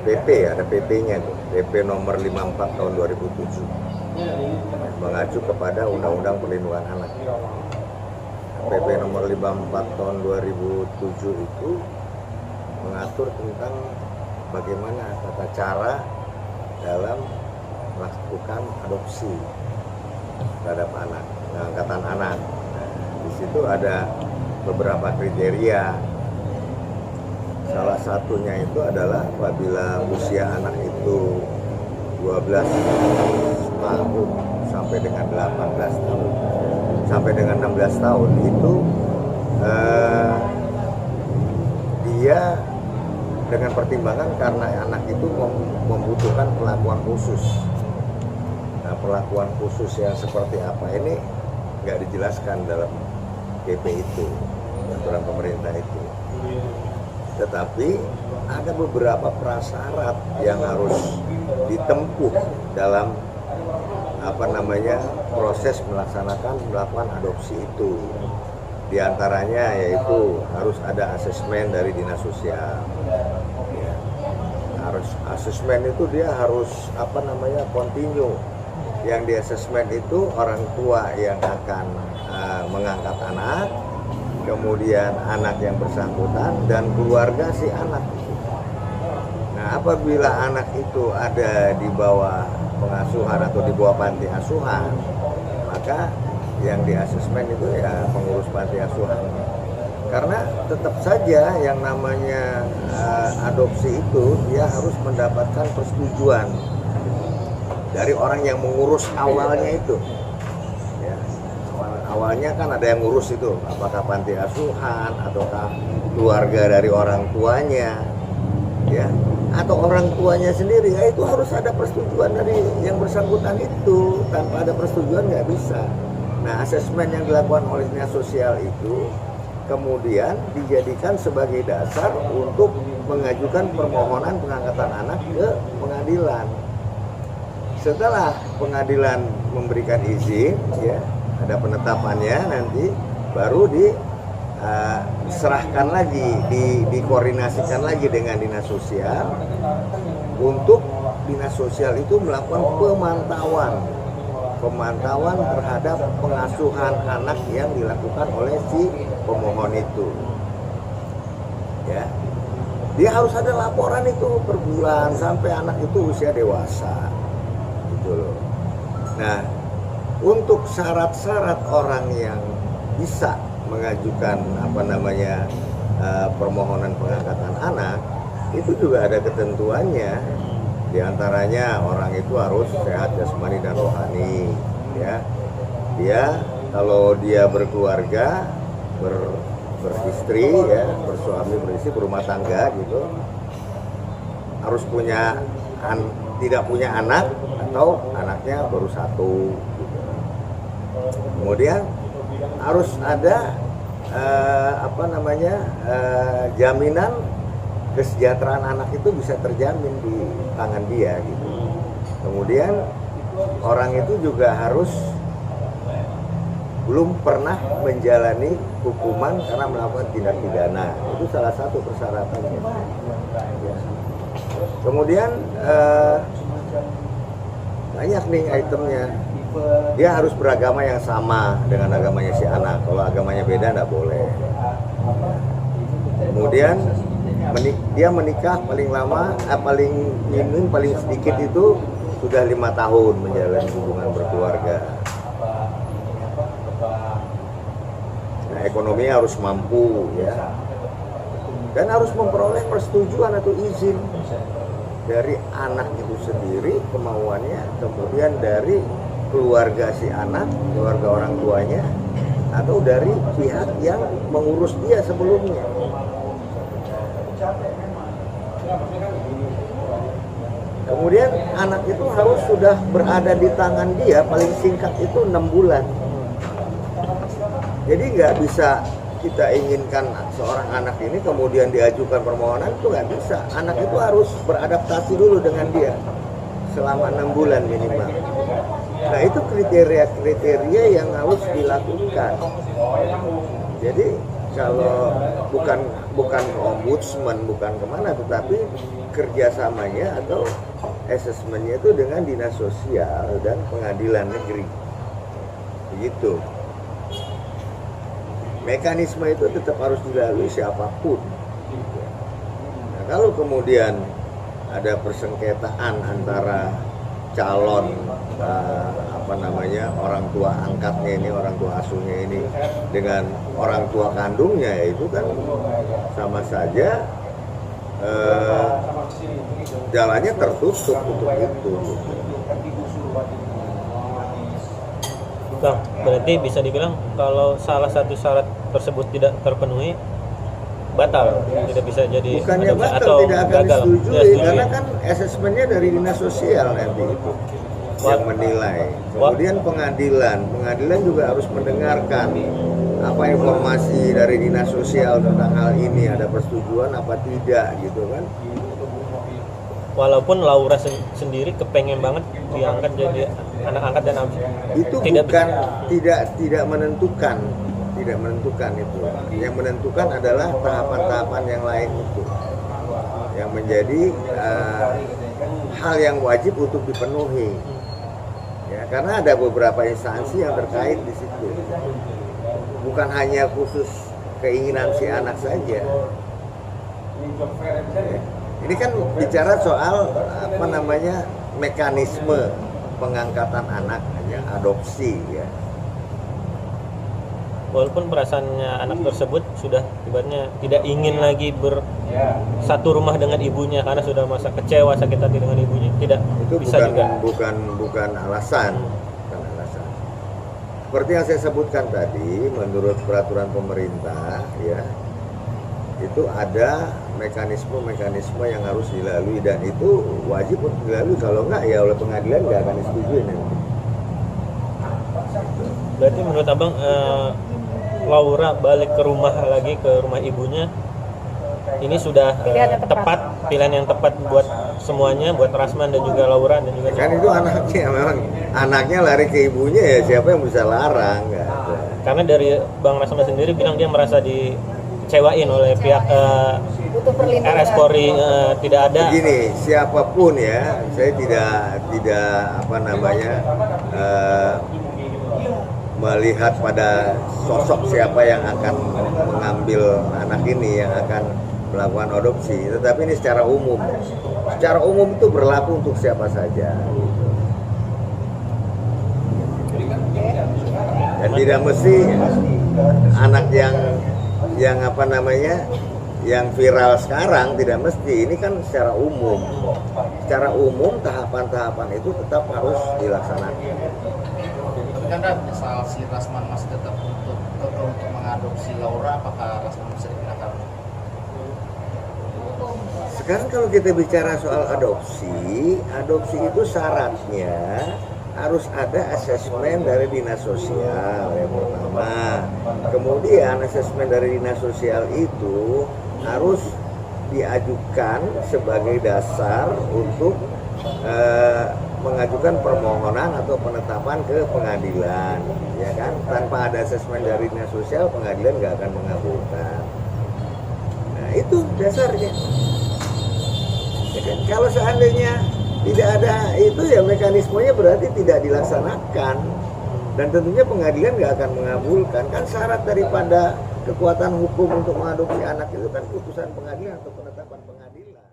PP, ada PP-nya tuh, PP nomor 54 tahun 2007, mengacu kepada Undang-Undang Perlindungan Anak. PP nomor 54 tahun 2007 itu mengatur tentang bagaimana tata cara dalam melakukan adopsi terhadap anak, pengangkatan anak. Nah, di situ ada beberapa kriteria. Salah satunya itu adalah apabila usia anak itu 12 tahun sampai dengan 18 tahun sampai dengan 16 tahun itu dia dengan pertimbangan karena anak itu membutuhkan perlakuan khusus. Nah, perlakuan khusus yang seperti apa ini nggak dijelaskan dalam PP itu, aturan pemerintah itu. Tetapi ada beberapa prasyarat yang harus ditempuh dalam proses melakukan adopsi itu. Di antaranya yaitu harus ada asesmen dari dinas sosial. Ya. Harus asesmen itu dia harus kontinu. Yang di asesmen itu orang tua yang akan mengangkat anak, kemudian anak yang bersangkutan dan keluarga si anak. Nah, apabila anak itu ada di bawah pengasuhan atau di bawah panti asuhan, maka yang di asesmen itu ya pengurus panti asuhan. Karena tetap saja yang namanya adopsi itu dia harus mendapatkan persetujuan dari orang yang mengurus awalnya itu. Ya, awalnya kan ada yang ngurus itu, apakah panti asuhan ataukah keluarga dari orang tuanya, ya, atau orang tuanya sendiri. Ya, itu harus ada persetujuan dari yang bersangkutan itu. Tanpa ada persetujuan nggak bisa. Nah, asesmen yang dilakukan oleh dinas sosial itu kemudian dijadikan sebagai dasar untuk mengajukan permohonan pengangkatan anak ke pengadilan. Setelah pengadilan memberikan izin, ya, ada penetapannya, nanti baru diserahkan lagi, dikoordinasikan lagi dengan dinas sosial untuk dinas sosial itu melakukan pemantauan terhadap pengasuhan anak yang dilakukan oleh si pemohon itu. Ya, dia harus ada laporan itu per bulan sampai anak itu usia dewasa. Nah, untuk syarat-syarat orang yang bisa mengajukan permohonan pengangkatan anak itu juga ada ketentuannya. Di antaranya orang itu harus sehat jasmani dan rohani, ya. Dia kalau dia berkeluarga, beristri, ya, bersuami, beristri, berumah tangga gitu, harus tidak punya anak atau anaknya baru satu gitu. Kemudian harus ada jaminan kesejahteraan anak itu bisa terjamin di tangan dia gitu. Kemudian orang itu juga harus belum pernah menjalani hukuman karena melakukan tindak pidana. Itu salah satu persyaratannya. Ya. Kemudian banyak nih itemnya. Dia harus beragama yang sama dengan agamanya si anak. Kalau agamanya beda nggak boleh. Kemudian dia menikah paling lama, paling minim, paling sedikit itu sudah 5 tahun menjalani hubungan berkeluarga. Nah, ekonominya harus mampu, ya, dan harus memperoleh persetujuan atau izin dari anak itu sendiri, kemauannya, kemudian dari keluarga si anak, keluarga orang tuanya, atau dari pihak yang mengurus dia sebelumnya. Kemudian anak itu harus sudah berada di tangan dia paling singkat itu 6 bulan. Jadi nggak bisa kita inginkan seorang anak ini kemudian diajukan permohonan, itu nggak bisa. Anak itu harus beradaptasi dulu dengan dia selama 6 bulan minimal. Nah, itu kriteria-kriteria yang harus dilakukan. Jadi kalau bukan bukan ombudsman, bukan kemana, tetapi kerjasamanya atau asesmennya itu dengan dinas sosial dan pengadilan negeri, begitu. Mekanisme itu tetap harus dilalui siapapun. Nah, kalau kemudian ada persengketaan antara calon orang tua angkatnya ini, orang tua asuhnya ini dengan orang tua kandungnya, ya itu kan sama saja jalannya tertutup untuk itu. Bang, berarti bisa dibilang kalau salah satu syarat tersebut tidak terpenuhi, batal, tidak bisa jadi bukannya adopsi, batal, atau tidak akan gagal disetujui, karena kan asesmennya dari dinas sosial nanti itu yang menilai. Kemudian pengadilan juga harus mendengarkan apa informasi dari dinas sosial tentang hal ini, ada persetujuan apa tidak, gitu kan. Walaupun Laura sendiri kepengen banget diangkat jadi anak angkat dan abis, itu tidak bukan tidak menentukan itu. Yang menentukan adalah tahapan-tahapan yang lain itu, yang menjadi hal yang wajib untuk dipenuhi. Ya, karena ada beberapa instansi yang terkait di situ. Bukan hanya khusus keinginan si anak saja. Ya. Ini kan bicara soal mekanisme pengangkatan anak, ya, adopsi, ya. Walaupun perasaannya anak tersebut sudah ibaratnya tidak ingin lagi bersatu rumah dengan ibunya karena sudah masa kecewa, sakit hati dengan ibunya, tidak itu bisa bukan alasan. Seperti yang saya sebutkan tadi, menurut peraturan pemerintah, ya, itu ada mekanisme yang harus dilalui, dan itu wajib untuk dilalui. Kalau enggak, ya oleh pengadilan nggak akan disetujui nanti. Berarti menurut abang Laura balik ke rumah lagi, ke rumah ibunya, ini sudah tepat, pilihan yang tepat buat semuanya, buat Rasman dan juga Laura dan juga kan itu anaknya, memang anaknya lari ke ibunya, ya siapa yang bisa larang, nggak ada. Karena dari Bang Rasman sendiri bilang dia merasa dikecewain oleh pihak RS Polri, tidak ada. Begini, siapapun, ya, saya tidak melihat pada sosok siapa yang akan mengambil anak ini, yang akan melakukan adopsi, tetapi ini secara umum itu berlaku untuk siapa saja, dan tidak mesti anak yang viral sekarang, tidak mesti. Ini kan secara umum tahapan-tahapan itu tetap harus dilaksanakan. Kan misal si Rasman masih tetap untuk mengadopsi Laura, apakah Rasman bisa dipindahkan? Sekarang kalau kita bicara soal adopsi itu syaratnya harus ada asesmen dari dinas sosial yang pertama. Kemudian asesmen dari dinas sosial itu harus diajukan sebagai dasar untuk mengajukan permohonan atau penetapan ke pengadilan, ya kan. Tanpa ada asesmen dari dinas sosial, pengadilan nggak akan mengabulkan. Nah, itu dasarnya, ya kan? Kalau seandainya tidak ada itu, ya mekanismenya berarti tidak dilaksanakan, dan tentunya pengadilan nggak akan mengabulkan. Kan syarat daripada kekuatan hukum untuk mengadopsi anak itu kan putusan pengadilan atau penetapan pengadilan.